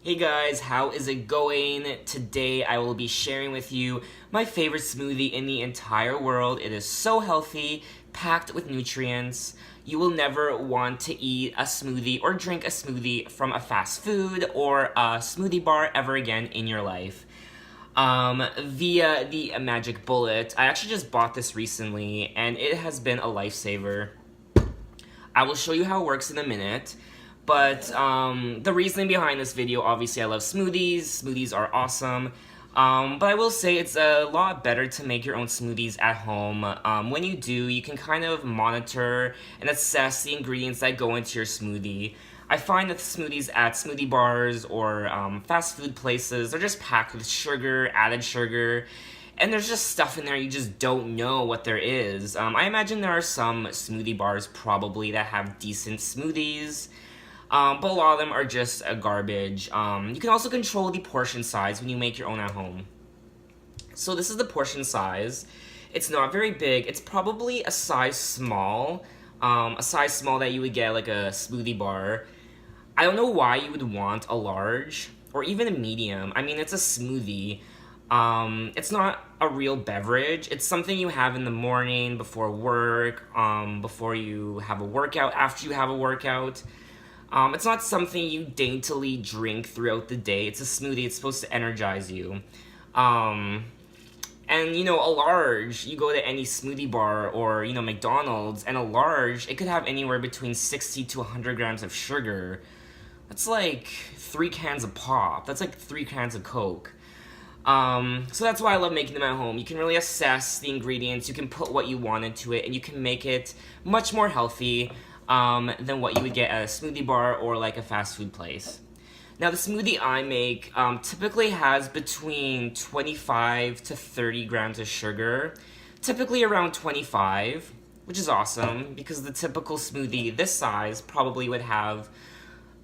Hey guys, how is it going? Today I will be sharing with you my favorite smoothie in the entire world. It is so healthy, packed with nutrients. You will never want to eat a smoothie or drink a smoothie from a fast food or a smoothie bar ever again in your life. Via the Magic Bullet. I actually just bought this recently and it has been a lifesaver. I will show you how it works in a minute. But the reasoning behind this video, obviously I love smoothies. Smoothies are awesome. But I will say it's a lot better to make your own smoothies at home. When you do, you can kind of monitor and assess the ingredients that go into your smoothie. I find that the smoothies at smoothie bars or fast food places, they're just packed with sugar, added sugar. And there's just stuff in there you just don't know what there is. I imagine there are some smoothie bars probably that have decent smoothies. But a lot of them are just garbage. You can also control the portion size when you make your own at home. So this is the portion size. It's not very big. It's probably a size small that you would get like a smoothie bar. I don't know why you would want a large or even a medium. I mean, it's a smoothie. It's not a real beverage. It's something you have in the morning, before work, before you have a workout, after you have a workout. It's not something you daintily drink throughout the day. It's a smoothie. It's supposed to energize you. And, you know, a large, you go to any smoothie bar or, you know, McDonald's, and a large, it could have anywhere between 60 to 100 grams of sugar. That's like 3 cans of pop. That's like 3 cans of Coke. So that's why I love making them at home. You can really assess the ingredients, you can put what you want into it, and you can make it much more healthy than what you would get at a smoothie bar or like a fast food place. Now the smoothie I make typically has between 25 to 30 grams of sugar, typically around 25, which is awesome because the typical smoothie this size probably would have,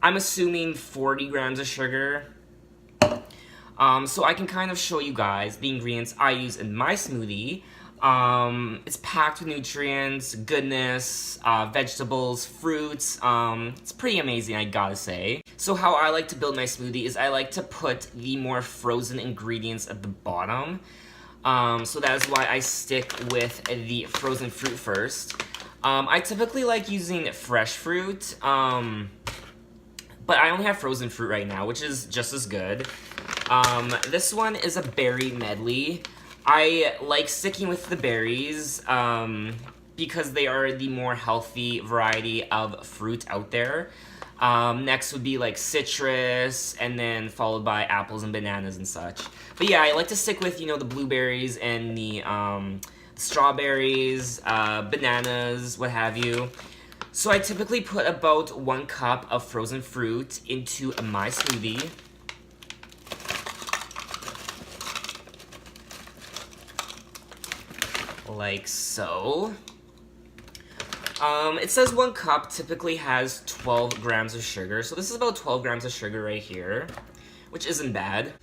I'm assuming, 40 grams of sugar. So I can kind of show you guys the ingredients I use in my smoothie. It's packed with nutrients, goodness, vegetables, fruits. It's pretty amazing, I gotta say. So how I like to build my smoothie is I like to put the more frozen ingredients at the bottom. So that is why I stick with the frozen fruit first. I typically like using fresh fruit, but I only have frozen fruit right now, which is just as good. This one is a berry medley. I like sticking with the berries because they are the more healthy variety of fruit out there. Next would be like citrus, and then followed by apples and bananas and such. But yeah, I like to stick with, you know, the blueberries and the strawberries, bananas, what have you. So I typically put about 1 cup of frozen fruit into my smoothie. Like so. It says 1 cup typically has 12 grams of sugar, so this is about 12 grams of sugar right here, which isn't bad.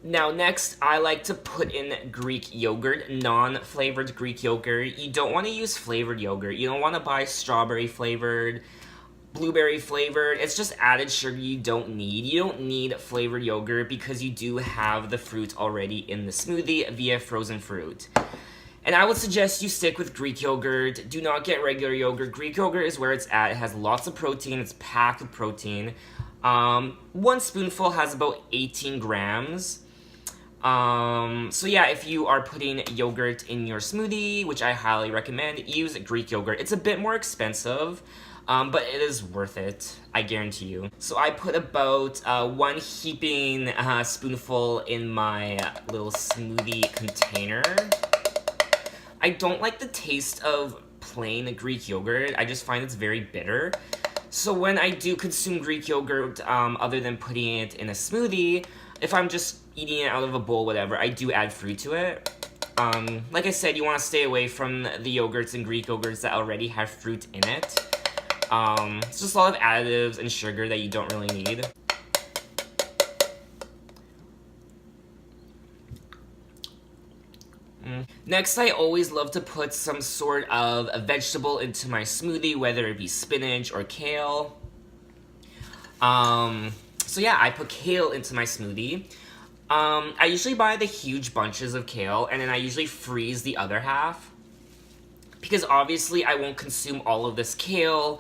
Now next, I like to put in Greek yogurt, non-flavored Greek yogurt. You don't want to use flavored yogurt. You don't want to buy strawberry flavored, blueberry flavored. It's just added sugar you don't need. You don't need flavored yogurt because you do have the fruit already in the smoothie via frozen fruit. And I would suggest you stick with Greek yogurt. Do not get regular yogurt. Greek yogurt is where it's at. It has lots of protein. It's packed with protein. 1 spoonful has about 18 grams. So yeah, if you are putting yogurt in your smoothie, which I highly recommend, use Greek yogurt. It's a bit more expensive, but it is worth it, I guarantee you. So I put about 1 heaping spoonful in my little smoothie container. I don't like the taste of plain Greek yogurt. I just find it's very bitter. So when I do consume Greek yogurt, other than putting it in a smoothie, if I'm just eating it out of a bowl, whatever, I do add fruit to it. Like I said, you want to stay away from the yogurts and Greek yogurts that already have fruit in it. It's just a lot of additives and sugar that you don't really need. Next, I always love to put some sort of a vegetable into my smoothie, whether it be spinach or kale. So yeah, I put kale into my smoothie. I usually buy the huge bunches of kale, and then I usually freeze the other half. Because obviously I won't consume all of this kale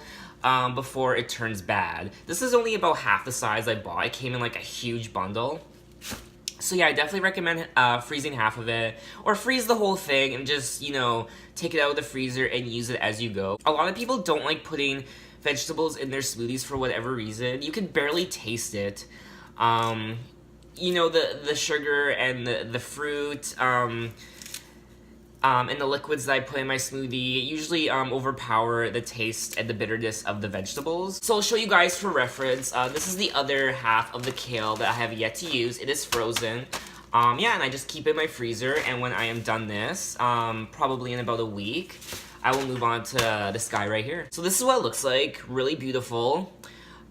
before it turns bad. This is only about half the size I bought. It came in like a huge bundle. So yeah, I definitely recommend freezing half of it, or freeze the whole thing and just, you know, take it out of the freezer and use it as you go. A lot of people don't like putting vegetables in their smoothies for whatever reason. You can barely taste it. You know, the sugar and the fruit, and the liquids that I put in my smoothie usually overpower the taste and the bitterness of the vegetables. So I'll show you guys for reference. This is the other half of the kale that I have yet to use. It is frozen. Yeah, and I just keep it in my freezer, and when I am done this, probably in about a week, I will move on to this guy right here. So this is what it looks like. Really beautiful.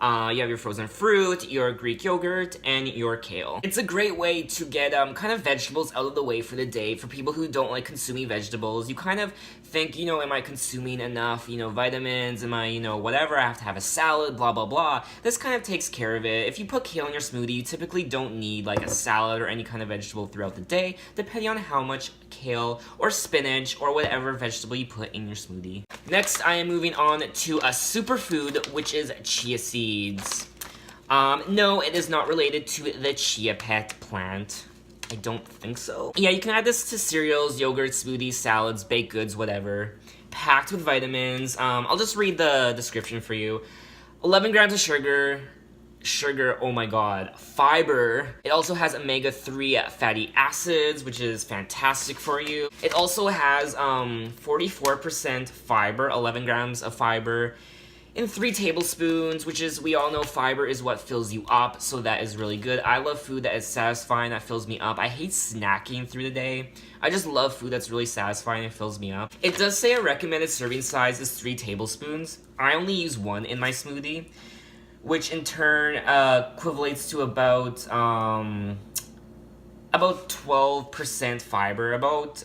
You have your frozen fruit, your Greek yogurt, and your kale. It's a great way to get kind of vegetables out of the way for the day. For people who don't like consuming vegetables, you kind of think, you know, am I consuming enough, you know, vitamins? Am I, you know, whatever, I have to have a salad, blah, blah, blah. This kind of takes care of it. If you put kale in your smoothie, you typically don't need like a salad or any kind of vegetable throughout the day, depending on how much kale or spinach or whatever vegetable you put in your smoothie. Next, I am moving on to a superfood, which is chia seeds. No, it is not related to the chia pet plant. I don't think so. Yeah, you can add this to cereals, yogurt, smoothies, salads, baked goods, whatever. Packed with vitamins. I'll just read the description for you. 11 grams of sugar, oh my god, fiber. It also has omega-3 fatty acids, which is fantastic for you. It also has 44% fiber, 11 grams of fiber, in 3 tablespoons, which is, we all know fiber is what fills you up, so that is really good. I love food that is satisfying, that fills me up. I hate snacking through the day. I just love food that's really satisfying and fills me up. It does say a recommended serving size is 3 tablespoons. I only use 1 in my smoothie, which in turn equivalates to about 12% fiber, about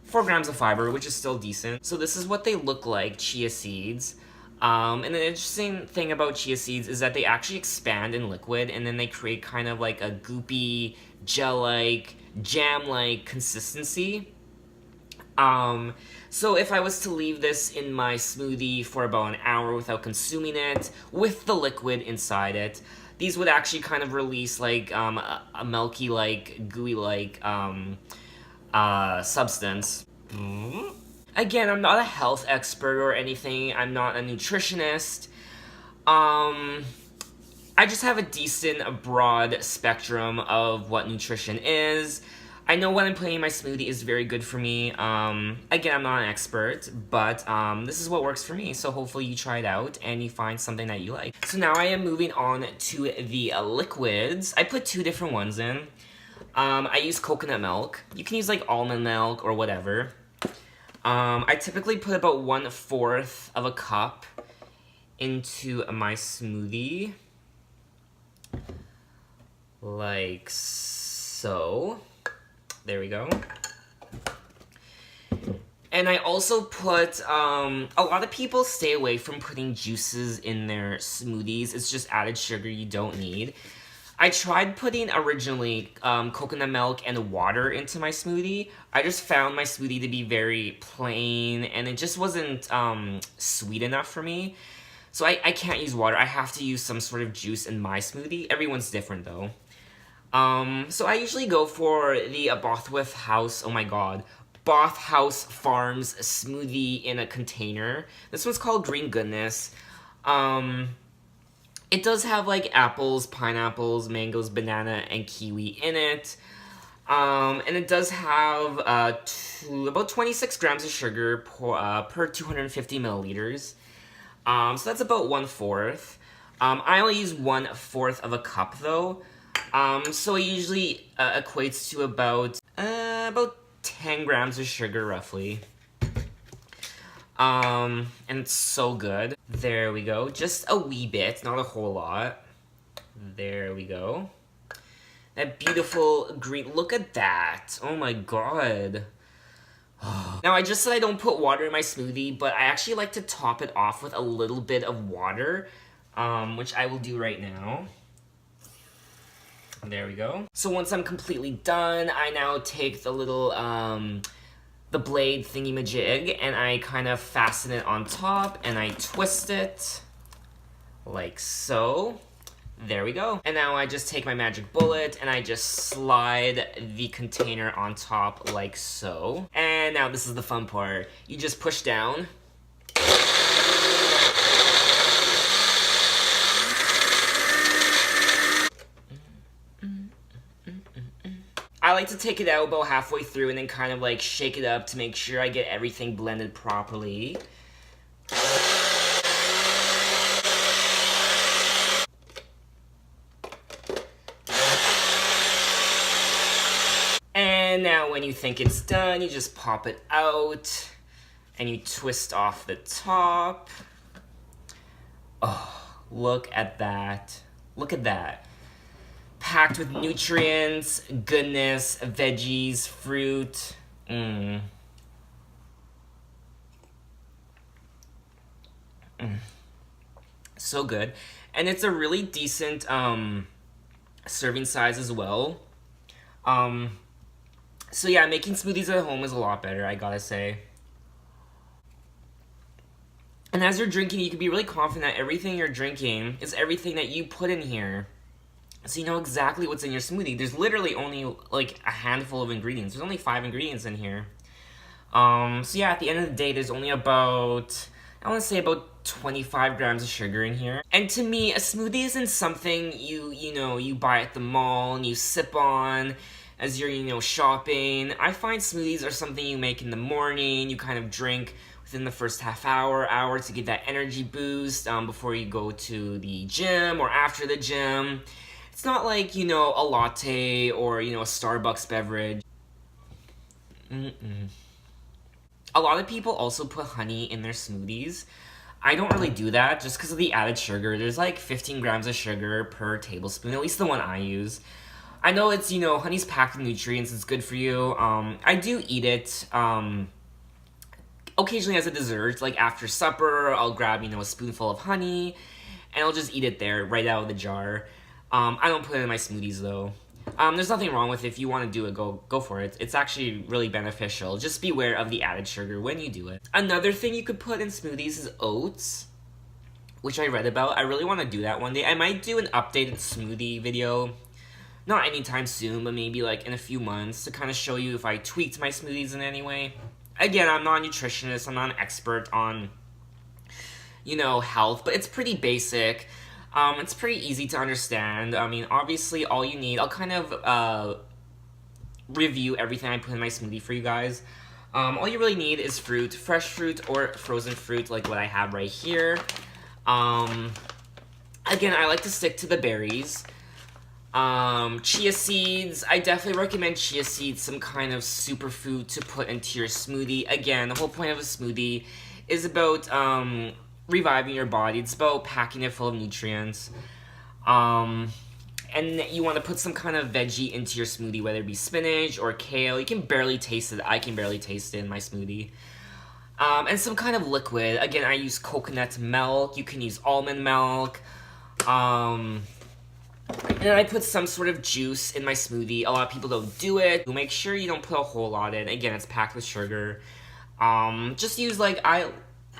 4 grams of fiber, which is still decent. So this is what they look like, chia seeds. And the interesting thing about chia seeds is that they actually expand in liquid, and then they create kind of like a goopy, gel-like, jam-like consistency. So if I was to leave this in my smoothie for about an hour without consuming it, with the liquid inside it, these would actually kind of release like a milky-like, gooey-like substance. Again, I'm not a health expert or anything. I'm not a nutritionist. I just have a decent, broad spectrum of what nutrition is. I know what I'm putting in my smoothie is very good for me. Again, I'm not an expert, but this is what works for me. So hopefully you try it out and you find something that you like. So now I am moving on to the liquids. I put 2 different ones in. I use coconut milk. You can use like almond milk or whatever. I typically put about 1/4 of a cup into my smoothie. Like so. There we go. And I also put, a lot of people stay away from putting juices in their smoothies. It's just added sugar you don't need. I tried putting originally coconut milk and water into my smoothie. I just found my smoothie to be very plain, and it just wasn't sweet enough for me. So I can't use water. I have to use some sort of juice in my smoothie. Everyone's different though. So I usually go for the Bothwell House, oh my god, Both House Farms smoothie in a container. This one's called Green Goodness. It does have like apples, pineapples, mangoes, banana, and kiwi in it. And it does have about 26 grams of sugar per 250 milliliters. So that's about 1/4. I only use 1/4 of a cup though. So it usually equates to about 10 grams of sugar roughly. And it's so good. There we go. Just a wee bit, not a whole lot. There we go. That beautiful green, look at that. Oh my god. Now I just said I don't put water in my smoothie, but I actually like to top it off with a little bit of water. which I will do right now. There we go. So once I'm completely done, I now take the little, the blade thingy-majig, and I kind of fasten it on top, and I twist it, like so. There we go. And now I just take my magic bullet, and I just slide the container on top, like so. And now this is the fun part. You just push down. I like to take it out about halfway through and then kind of like shake it up to make sure I get everything blended properly. And now when you think it's done, you just pop it out and you twist off the top. Oh, look at that. Look at that. Packed with nutrients, goodness, veggies, fruit. So good. And it's a really decent serving size as well. So yeah, making smoothies at home is a lot better, I gotta say. And as you're drinking, you can be really confident that everything you're drinking is everything that you put in here. So you know exactly what's in your smoothie. There's literally only like a handful of ingredients. There's only 5 ingredients in here. So yeah, at the end of the day, there's only about, I want to say about 25 grams of sugar in here. And to me, a smoothie isn't something you buy at the mall and you sip on as you're, shopping. I find smoothies are something you make in the morning. You kind of drink within the first half hour to get that energy boost before you go to the gym or after the gym. It's not like, a latte or, a Starbucks beverage. A lot of people also put honey in their smoothies. I don't really do that just because of the added sugar. There's like 15 grams of sugar per tablespoon, at least the one I use. I know it's, honey's packed with nutrients, it's good for you. I do eat it occasionally as a dessert, like after supper, I'll grab, a spoonful of honey, and I'll just eat it there, right out of the jar. I don't put it in my smoothies though. There's nothing wrong with it. If you want to do it, go for it. It's actually really beneficial. Just beware of the added sugar when you do it. Another thing you could put in smoothies is oats, which I read about. I really want to do that one day. I might do an updated smoothie video. Not anytime soon, but maybe like in a few months to kind of show you if I tweaked my smoothies in any way. Again, I'm not a nutritionist. I'm not an expert on, health, but it's pretty basic. It's pretty easy to understand. I mean, obviously, all you need... I'll kind of review everything I put in my smoothie for you guys. All you really need is fruit. Fresh fruit or frozen fruit, like what I have right here. Again, I like to stick to the berries. Chia seeds. I definitely recommend chia seeds, some kind of superfood to put into your smoothie. Again, the whole point of a smoothie is about... reviving your body. It's about packing it full of nutrients. And you want to put some kind of veggie into your smoothie, whether it be spinach or kale. You can barely taste it. I can barely taste it in my smoothie. And some kind of liquid. Again, I use coconut milk. You can use almond milk. And I put some sort of juice in my smoothie. A lot of people don't do it. Make sure you don't put a whole lot in. Again, it's packed with sugar. Just use like...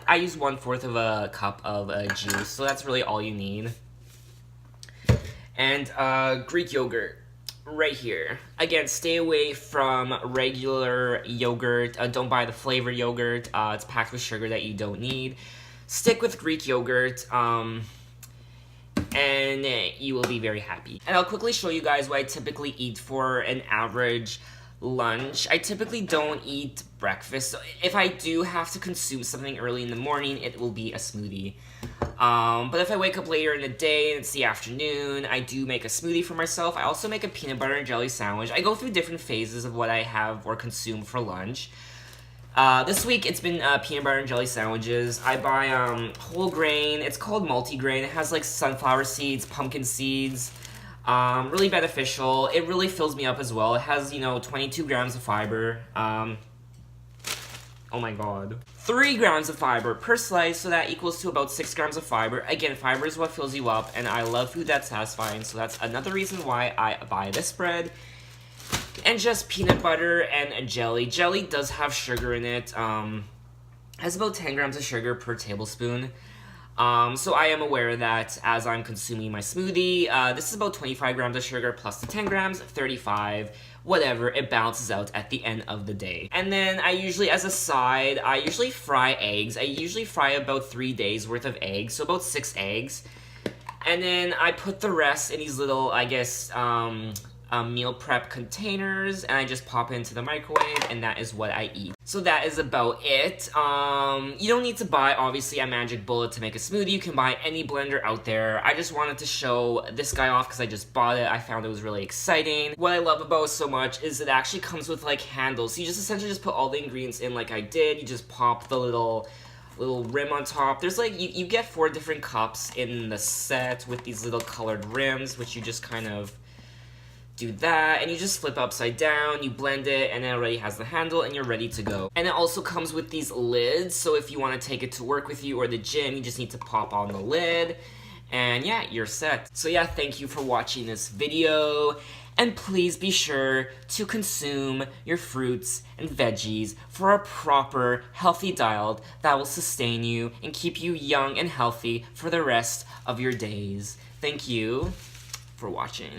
I use 1/4 of a cup of juice, so that's really all you need. And Greek yogurt, right here. Again, stay away from regular yogurt. Don't buy the flavored yogurt. It's packed with sugar that you don't need. Stick with Greek yogurt, and you will be very happy. And I'll quickly show you guys what I typically eat for an average lunch. I typically don't eat breakfast, so if I do have to consume something early in the morning, it will be a smoothie. But if I wake up later in the day and it's the afternoon, I do make a smoothie for myself. I also make a peanut butter and jelly sandwich. I go through different phases of what I have or consume for lunch. This week it's been peanut butter and jelly sandwiches. I buy whole grain. It's called multigrain. It has like sunflower seeds, pumpkin seeds. Really beneficial. It really fills me up as well. It has, 22 grams of fiber. Oh my god. 3 grams of fiber per slice, so that equals to about 6 grams of fiber. Again, fiber is what fills you up, and I love food that's satisfying, so that's another reason why I buy this bread. And just peanut butter and jelly. Jelly does have sugar in it. Has about 10 grams of sugar per tablespoon. So I am aware of that as I'm consuming my smoothie. This is about 25 grams of sugar plus the 10 grams, 35, whatever, it balances out at the end of the day. And then I usually, as a side, I usually fry eggs. I usually fry about 3 days worth of eggs, so about 6 eggs. And then I put the rest in these little, I guess, meal prep containers, and I just pop it into the microwave, and that is what I eat. So that is about it. You don't need to buy, obviously, a magic bullet to make a smoothie. You can buy any blender out there. I just wanted to show this guy off because I just bought it. I found it was really exciting. What I love about it so much is it actually comes with, like, handles. So you just essentially just put all the ingredients in like I did. You just pop the little rim on top. There's like, you get 4 different cups in the set with these little colored rims, which you just kind of do that, and you just flip upside down, you blend it, and it already has the handle, and you're ready to go. And it also comes with these lids, so if you want to take it to work with you or the gym, you just need to pop on the lid, and yeah, you're set. So yeah, thank you for watching this video, and please be sure to consume your fruits and veggies for a proper, healthy diet that will sustain you and keep you young and healthy for the rest of your days. Thank you for watching.